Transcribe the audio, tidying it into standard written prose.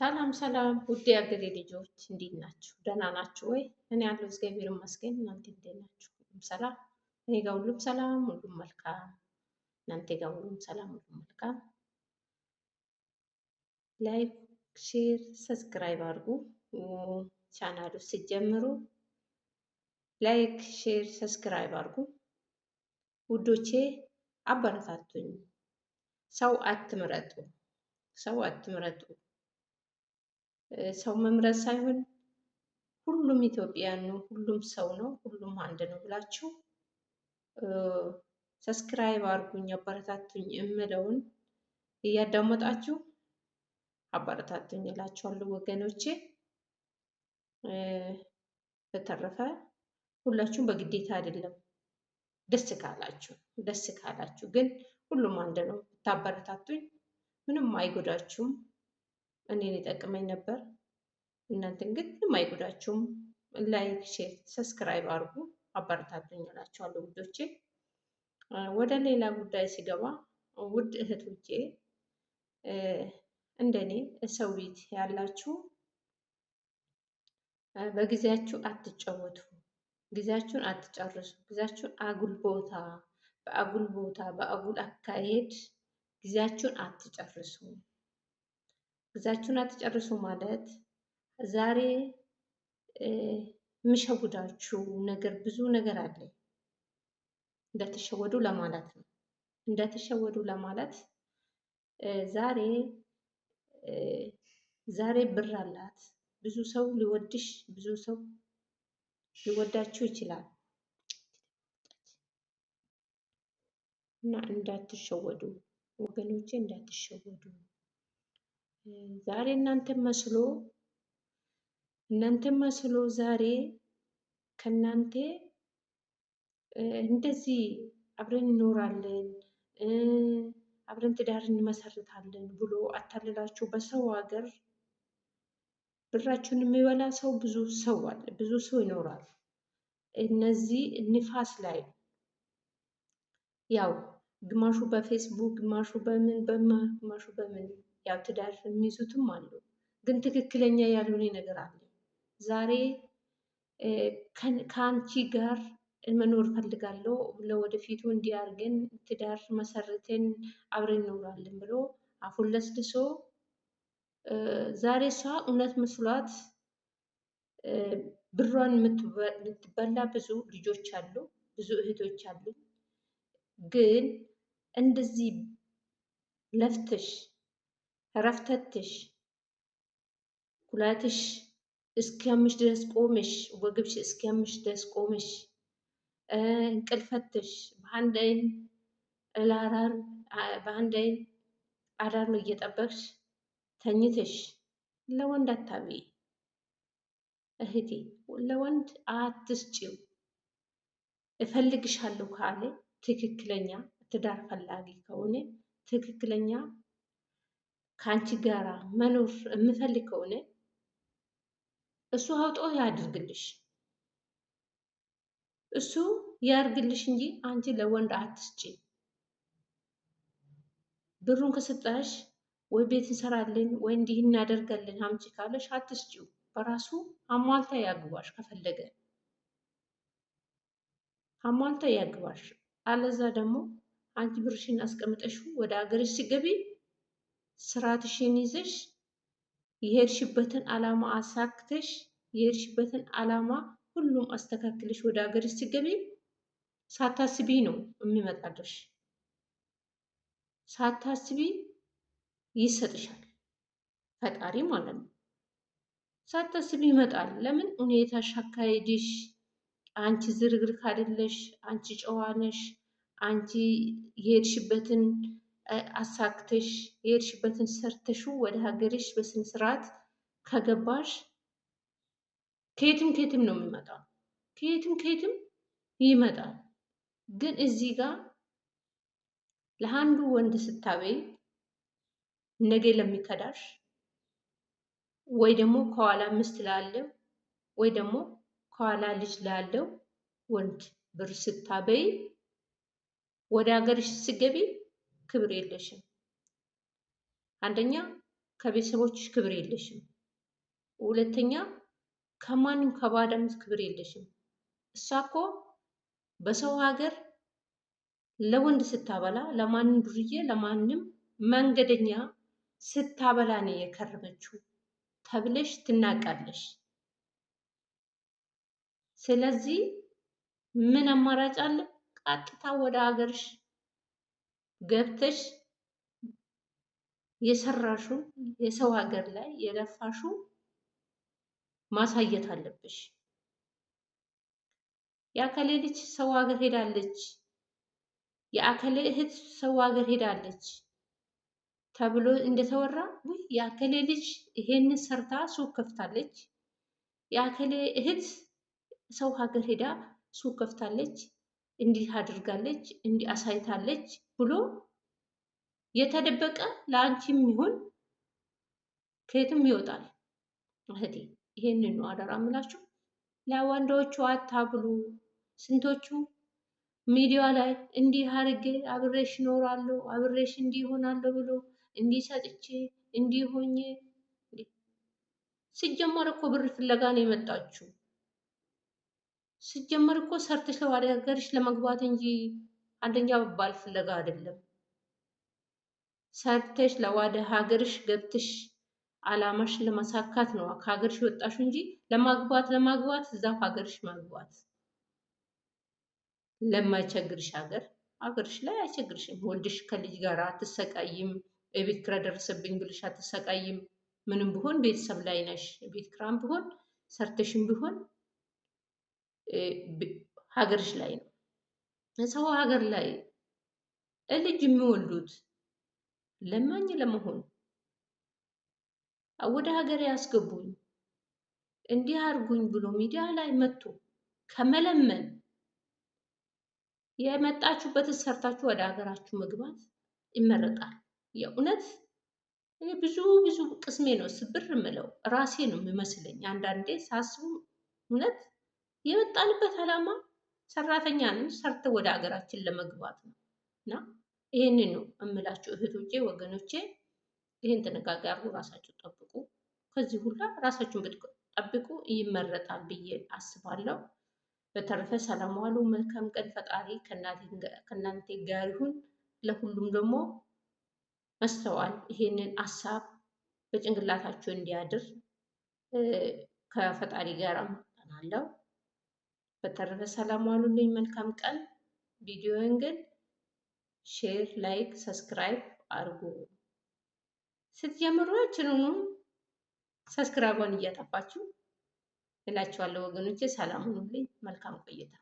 ሰላም ሰላም ውድ የአገሬ ልጆች እንዴት ናችሁ? ደህና ናችሁ ወይ? እኔ ያለው እግዚአብሔር ይመስገን። እናንተ እንዴት ናችሁ? ሁሉም ሰላም? እኔ ጋር ሁሉም ሰላም፣ ሁሉም መልካም። እናንተ ጋር ሁሉም ሰላም፣ ሁሉም መልካም። ላይክ፣ ሼር፣ ሰብስክራይብ አድርጉ። ቻናሉ ሲጀምሩ ላይክ፣ ሼር፣ ሰብስክራይብ አድርጉ ውዶቼ፣ አበረታቱኝ። ሰው አትምረጡ፣ ሰው አትምረጡ። ሰው መምረጥ ሳይሆን ሁሉም ኢትዮጵያውያን ነው፣ ሁሉም ሰው ነው፣ ሁሉም አንድ ነው ብላችሁ ሰብስክራይብ አድርጉኝ፣ አበረታቱኝ የምለውን እያዳመጣችሁ አበረታቱኝ እላችኋለሁ ወገኖቼ። በተረፈ ሁላችሁም በግዴታ አይደለም፣ ደስ ካላችሁ ግን ሁሉም አንድ ነው። ብታበረታቱኝ ምንም አይጎዳችሁም። እኔን ይጠቅመኝ ነበር። እናንተን ግን ምንም አይጎዳችሁም። ላይክ፣ ሼር፣ ሰብስክራይብ አድርጉ አበረታቱኝ እላችኋለሁ ውዶቼ። ወደ ሌላ ጉዳይ ሲገባ ውድ እህቶቼ እንደኔ ሰው ቤት ያላችሁ በጊዜያችሁ አትጫወቱ፣ ጊዜያችሁን አትጨርሱ፣ ጊዜያችሁን በአጉል አካሄድ ጊዜያችሁን አትጨርሱ። ጊዜያችሁን አትጨርሱ ማለት ዛሬ የሚሸውዳችሁ ነገር ብዙ ነገር አለ። እንዳትሸወዱ ለማለት ነው። እንዳትሸወዱ ለማለት ዛሬ ብር አላት፣ ብዙ ሰው ሊወድሽ፣ ብዙ ሰው ሊወዳችሁ ይችላል እና እንዳትሸወዱ ወገኖቼ፣ እንዳትሸወዱ። ዛሬ እናንተን መስሎ ዛሬ ከእናንተ እንደዚህ አብረን እንኖራለን አብረን ትዳር እንመሰርታለን ብሎ አታልላችሁ በሰው ሀገር ብራችሁን የሚበላ ሰው ብዙ ሰው አለ፣ ብዙ ሰው ይኖራል። እነዚህ ንፋስ ላይ ያው ግማሹ በፌስቡክ ግማሹ በምን ያው ትዳር የሚይዙትም አሉ። ግን ትክክለኛ ያልሆነ ነገር አለ። ዛሬ ከአንቺ ጋር መኖር ፈልጋለሁ ለወደፊቱ እንዲያርገን ትዳር መሰርተን አብረን እንኖራለን ብሎ አፉን ለስልሶ ዛሬ እሷ እውነት መስሏት ብሯን የምትበላ ብዙ ልጆች አሉ፣ ብዙ እህቶች አሉ። ግን እንደዚህ ለፍተሽ ረፍተትሽ ኩላትሽ እስኪያምሽ ድረስ ቆመሽ ወገብሽ እስኪያምሽ ድረስ ቆመሽ እንቅልፈትሽ በአንድ አይን አዳር ነው እየጠበቅሽ ተኝተሽ ለወንድ አታብይ እህቴ፣ ለወንድ አትስጪው። እፈልግሻለሁ ካለ ትክክለኛ ትዳር ፈላጊ ከሆነ ትክክለኛ ከአንቺ ጋራ መኖር የምፈልግ ከሆነ እሱ አውጦ ያድርግልሽ፣ እሱ ያርግልሽ እንጂ አንቺ ለወንድ አትስጪ። ብሩን ከሰጠሽ ወይ ቤት እንሰራለን ወይ እንዲህ እናደርጋለን አምጪ ካለሽ አትስጪው። በራሱ አሟልታ ያግባሽ፣ ከፈለገ አሟልታ ያግባሽ። አለዛ ደግሞ አንቺ ብርሽን አስቀምጠሽው ወደ ሀገርሽ ሲገቢ ስርዓትሽን ይዘሽ የሄድሽበትን ዓላማ አሳክተሽ የሄድሽበትን ዓላማ ሁሉም አስተካክለሽ ወደ ሀገርሽ ሲገቢ ሳታስቢ ነው የሚመጣልሽ። ሳታስቢ ይሰጥሻል ፈጣሪ ማለት ነው። ሳታስቢ ይመጣል። ለምን? ሁኔታሽ፣ አካሄድሽ፣ አንቺ ዝርግርክ አይደለሽ፣ አንቺ ጨዋ ነሽ። አንቺ የሄድሽበትን አሳክተሽ የሄድሽበትን ሰርተሹ ወደ ሀገርሽ በስነ ስርዓት ከገባሽ ከየትም ነው የሚመጣው። ከየትም ይመጣል። ግን እዚህ ጋር ለአንዱ ወንድ ስታበይ ነገ ለሚከዳሽ ወይ ደግሞ ከኋላ ሚስት ላለው ወይ ደግሞ ከኋላ ልጅ ላለው ወንድ ብር ስታበይ ወደ ሀገርሽ ስገቢ ክብር የለሽም። አንደኛ ከቤተሰቦችሽ ክብር የለሽም። ሁለተኛ ከማንም ከባዳም ክብር የለሽም። እሷ እኮ በሰው ሀገር ለወንድ ስታበላ ለማንም ዱርዬ ለማንም መንገደኛ ስታበላ ነው የከረመችው ተብለሽ ትናቃለሽ። ስለዚህ ምን አማራጭ አለ? ቀጥታ ወደ ሀገርሽ ገብተሽ የሰራሹ የሰው ሀገር ላይ የለፋሹ ማሳየት አለብሽ። የአከሌ ልጅ ሰው ሀገር ሄዳለች፣ የአከሌ እህት ሰው ሀገር ሄዳለች ተብሎ እንደተወራ ውይ የአከሌ ልጅ ይሄንን ሰርታ ሱቅ ከፍታለች፣ የአከሌ እህት ሰው ሀገር ሄዳ ሱቅ ከፍታለች፣ እንዲህ አድርጋለች፣ እንዲህ አሳይታለች ብሎ የተደበቀ ለአንቺም ይሁን ከየትም ይወጣል። እህቴ ይሄንን ነው አደራ ምላችሁ። ለወንዶቹ አታብሉ። ስንቶቹ ሚዲያ ላይ እንዲህ አድርጌ አብሬሽ እኖራለሁ አብሬሽ እንዲህ እሆናለሁ ብሎ እንዲህ ሰጥቼ እንዲህ ሆኜ። ሲጀመር እኮ ብር ፍለጋ ነው የመጣችው። ሲጀመር እኮ ሰርተሽ ወደ ሀገርሽ ለመግባት እንጂ አንደኛ ባል ፍለጋ አይደለም። ሰርተሽ ለወደ ሀገርሽ ገብተሽ አላማሽ ለማሳካት ነው ከሀገርሽ ወጣሽ እንጂ ለማግባት እዛው ሀገርሽ ማግባት ለማይቸግርሽ ሀገርሽ ላይ አይቸግርሽም። ወልድሽ ከልጅ ጋር አትሰቃይም። የቤት ኪራይ ደረሰብኝ ብልሽ አትሰቃይም። ምንም ቢሆን ቤተሰብ ላይ ነሽ። ቤት ኪራይም ቢሆን ሰርተሽም ቢሆን ሀገርሽ ላይ ነው። ሰው ሀገር ላይ ልጅ የሚወልዱት ለማኝ ለመሆን ወደ ሀገር ያስገቡኝ እንዲህ አርጉኝ ብሎ ሚዲያ ላይ መጥቶ ከመለመን የመጣችሁበትን ሰርታችሁ ወደ ሀገራችሁ መግባት ይመረጣል። የእውነት እኔ ብዙ ቅስሜ ነው ስብር ምለው ራሴ ነው የሚመስለኝ አንዳንዴ ሳስቡ። እውነት የመጣንበት ዓላማ ሰራተኛ ነን፣ ሰርተ ወደ ሀገራችን ለመግባት ነው እና ይሄንን ነው እምላችሁ እህቶቼ፣ ወገኖቼ። ይህን ጥንቃቄ አድርጉ፣ ራሳችሁ ጠብቁ። ከዚህ ሁላ ራሳችሁን ብትጠብቁ ይመረጣል ብዬ አስባለሁ። በተረፈ ሰላም ዋሉ። መልካም ቀን። ፈጣሪ ከእናንተ ጋር ይሁን። ለሁሉም ደግሞ መስተዋል ይሄንን ሀሳብ በጭንቅላታችሁ እንዲያድር ከፈጣሪ ጋር አመጣናለሁ። በተረፈ ሰላም ዋሉልኝ። መልካም ቀን። ቪዲዮውን ግን ሼር፣ ላይክ፣ ሰብስክራይብ አድርጉ። ስትጀምሩ ችኑኑ ሰብስክራይቧን እያጠፋችሁ እላችኋለሁ ወገኖቼ። ሰላም ሁኑልኝ። መልካም ቆይታ